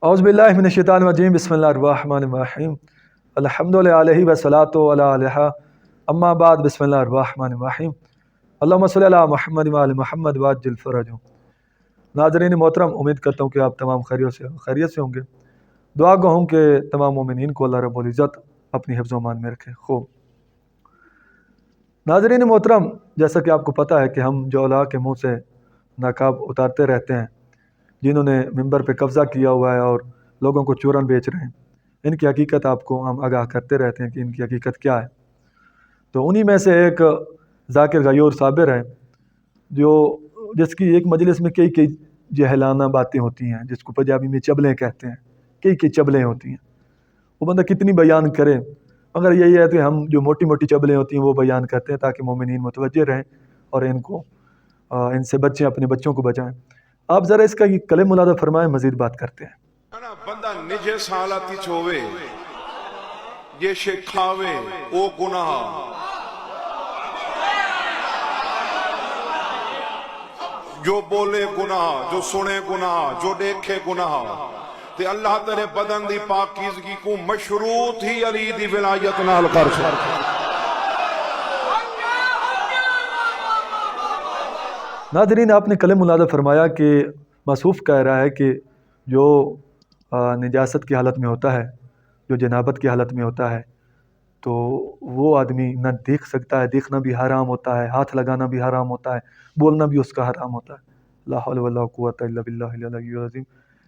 اعوذ باللہ من الشیطان الرجیم بسم اللہ الرحمن الرحیم الحمد للہ والصلاۃ علیہ اما بعد بسم اللہ الرحمن الرحیم اللہم صلی علی محمد وعلی محمد وعجل فرجہم۔ ناظرین محترم، امید کرتا ہوں کہ آپ تمام خیریت سے ہوں گے۔ دعا گو ہوں کہ تمام مومنین کو اللہ رب العزت اپنی حفظ و امان میں رکھے۔ خوب ناظرین محترم، جیسا کہ آپ کو پتہ ہے کہ ہم جولا کے منہ سے نقاب اتارتے رہتے ہیں، جنہوں نے ممبر پہ قبضہ کیا ہوا ہے اور لوگوں کو چورن بیچ رہے ہیں۔ ان کی حقیقت آپ کو ہم آگاہ کرتے رہتے ہیں کہ ان کی حقیقت کیا ہے۔ تو انہی میں سے ایک ذاکر غیور صابر ہے، جس کی ایک مجلس میں کئی جہلانہ باتیں ہوتی ہیں، جس کو پنجابی میں چبلیں کہتے ہیں۔ کئی چبلیں ہوتی ہیں، وہ بندہ کتنی بیان کرے، مگر یہی ہے کہ ہم جو موٹی موٹی چبلیں ہوتی ہیں وہ بیان کرتے ہیں تاکہ مومنین متوجہ رہیں اور ان سے بچیں، اپنے بچوں کو بچائیں۔ آپ ذرا اس کا یہ کلم ملاحظہ فرمائیں، مزید بات کرتے ہیں۔ بندہ نجے سالاتی چھووے یہ شکھاوے او گناہ، جو بولے گناہ، جو سنے گناہ، جو دیکھے گناہ، تے اللہ تیرے بدن دی پاکیزگی کو مشروط ہی علی دی ولایت نال کر سکتا۔ ناظرین، آپ نے کلم ملاحظہ فرمایا کہ موصوف کہہ رہا ہے کہ جو نجاست کی حالت میں ہوتا ہے، جو جنابت کی حالت میں ہوتا ہے، تو وہ آدمی نہ دیکھ سکتا ہے، دیکھنا بھی حرام ہوتا ہے، ہاتھ لگانا بھی حرام ہوتا ہے، بولنا بھی اس کا حرام ہوتا ہے۔ لا حول ولا قوۃ الا باللہ العلی العظیم۔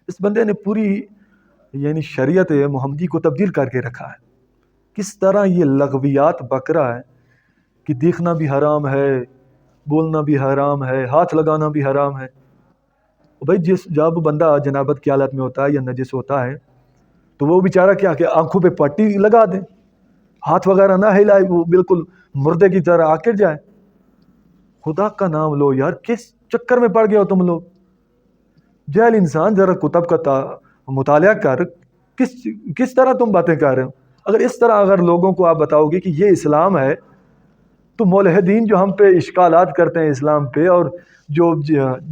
اس بندے نے پوری شریعت محمدی کو تبدیل کر کے رکھا ہے۔ کس طرح یہ لغویات بک رہا ہے کہ دیکھنا بھی حرام ہے، بولنا بھی حرام ہے، ہاتھ لگانا بھی حرام ہے۔ بھائی جب بندہ جنابت کی حالت میں ہوتا ہے یا نجس ہوتا ہے تو وہ بیچارہ کیا کہ آنکھوں پہ پٹی لگا دیں، ہاتھ وغیرہ نہ ہلائے، وہ بالکل مردے کی طرح آکر جائے۔ خدا کا نام لو یار، کس چکر میں پڑ گئے ہو تم لوگ؟ جاہل انسان، ذرا کتب کا مطالعہ کر، کس طرح تم باتیں کر رہے ہو؟ اگر لوگوں کو آپ بتاؤ گے کہ یہ اسلام ہے، تو ملحدین جو ہم پہ اشکالات کرتے ہیں اسلام پہ، اور جو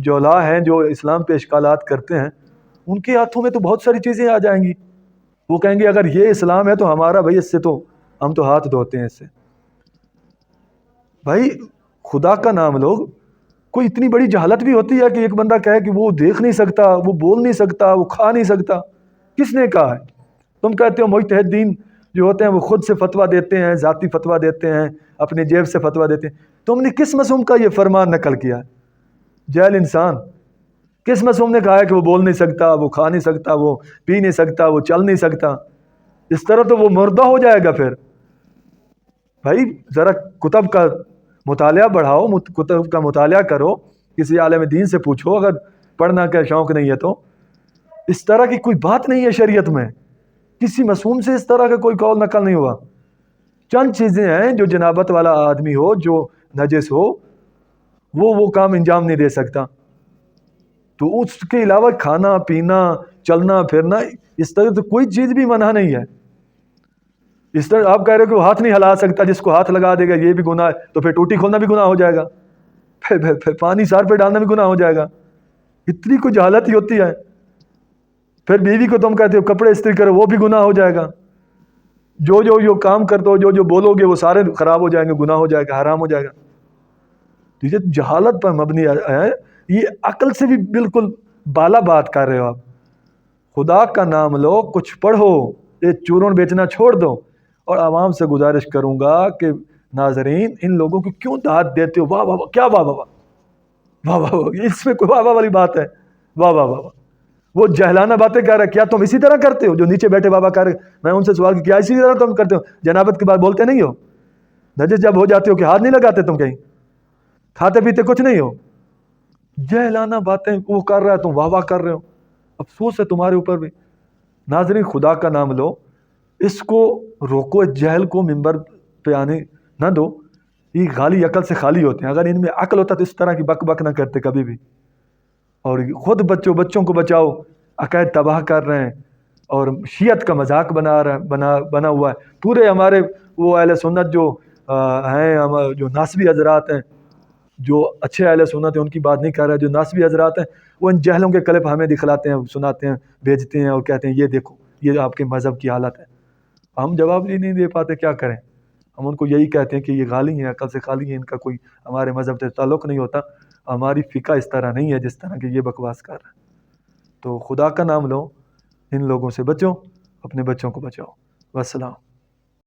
جولا ہیں جو اسلام پہ اشکالات کرتے ہیں، ان کے ہاتھوں میں تو بہت ساری چیزیں آ جائیں گی۔ وہ کہیں گے اگر یہ اسلام ہے تو ہمارا بھائی اس سے تو ہم تو ہاتھ دھوتے ہیں اس سے۔ بھائی خدا کا نام لو، کوئی اتنی بڑی جہالت بھی ہوتی ہے کہ ایک بندہ کہے کہ وہ دیکھ نہیں سکتا، وہ بول نہیں سکتا، وہ کھا نہیں سکتا؟ کس نے کہا ہے؟ تم کہتے ہو مجتہدین جو ہوتے ہیں وہ خود سے فتویٰ دیتے ہیں، ذاتی فتویٰ دیتے ہیں، اپنی جیب سے فتویٰ دیتے ہیں۔ تم نے کس معصوم کا یہ فرمان نقل کیا ہے؟ جاہل انسان، کس معصوم نے کہا ہے کہ وہ بول نہیں سکتا، وہ کھا نہیں سکتا، وہ پی نہیں سکتا، وہ چل نہیں سکتا؟ اس طرح تو وہ مردہ ہو جائے گا پھر۔ بھائی ذرا کتب کا مطالعہ بڑھاؤ، کتب کا مطالعہ کرو، کسی عالم دین سے پوچھو اگر پڑھنا کا شوق نہیں ہے تو۔ اس طرح کی کوئی بات نہیں ہے شریعت میں، کسی معصوم سے اس طرح کا کوئی قول نقل نہیں ہوا۔ چند چیزیں ہیں جو جنابت والا آدمی ہو، جو نجس ہو، وہ کام انجام نہیں دے سکتا، تو اس کے علاوہ کھانا پینا، چلنا پھرنا، اس طرح تو کوئی چیز بھی منع نہیں ہے۔ اس طرح آپ کہہ رہے ہو کہ وہ ہاتھ نہیں ہلا سکتا، جس کو ہاتھ لگا دے گا یہ بھی گناہ ہے، تو پھر ٹوٹی کھولنا بھی گناہ ہو جائے گا، پھر پانی سار پہ ڈالنا بھی گناہ ہو جائے گا۔ اتنی کوئی جہالت ہی ہوتی ہے۔ پھر بیوی کو تم کہتے ہو کپڑے استری کرو، وہ بھی گناہ ہو جائے گا۔ جو کام کرتے ہو، جو بولو گے وہ سارے خراب ہو جائیں گے، گناہ ہو جائے گا، حرام ہو جائے گا۔ تو یہ جہالت پر مبنی ہے، یہ عقل سے بھی بالکل بالا بات کر رہے ہو آپ۔ خدا کا نام لو، کچھ پڑھو، یہ چورن بیچنا چھوڑ دو۔ اور عوام سے گزارش کروں گا کہ ناظرین، ان لوگوں کو کیوں داد دیتے ہو؟ واہ واہ واہ، کیا واہ واہ واہ واہ واہ، اس میں کوئی واہ واہ والی بات ہے؟ واہ واہ واہ واہ، وہ جہلانہ باتیں کہہ رہے، کیا تم اسی طرح کرتے ہو جو نیچے بیٹھے بابا کر رہے؟ میں ان سے سوال کیا اسی طرح تم کرتے ہو؟ جنابت کی بات بولتے نہیں ہو؟ نجس جب ہو جاتے ہو کہ ہاتھ نہیں لگاتے تم؟ کہیں کھاتے پیتے کچھ نہیں ہو؟ جہلانہ باتیں وہ کر رہا ہے، تم واہ واہ کر رہے ہو۔ افسوس ہے تمہارے اوپر بھی۔ ناظرین خدا کا نام لو، اس کو روکو، جہل کو ممبر پہ آنے نہ دو۔ یہ غالی عقل سے خالی ہوتے ہیں، اگر ان میں عقل ہوتا تو اس طرح کی بک بک نہ کرتے کبھی بھی۔ اور خود بچوں کو بچاؤ، عقائد تباہ کر رہے ہیں، اور شیعت کا مذاق بنا ہوا ہے۔ پورے ہمارے وہ اہل سنت جو ہیں، جو ناسبی حضرات ہیں، جو اچھے اہل سنت ہیں ان کی بات نہیں کر رہا، جو ناسبی حضرات ہیں وہ ان جہلوں کے کلپ ہمیں دکھلاتے ہیں، سناتے ہیں، بھیجتے ہیں اور کہتے ہیں یہ دیکھو یہ آپ کے مذہب کی حالت ہے۔ ہم جواب نہیں دے پاتے، کیا کریں؟ ہم ان کو یہی کہتے ہیں کہ یہ غالی ہیں، عقل سے خالی ہیں، ان کا کوئی ہمارے مذہب سے تعلق نہیں ہوتا، ہماری فقہ اس طرح نہیں ہے جس طرح کہ یہ بکواس کر رہے ہیں۔ تو خدا کا نام لو، ان لوگوں سے بچو، اپنے بچوں کو بچاؤ۔ والسلام۔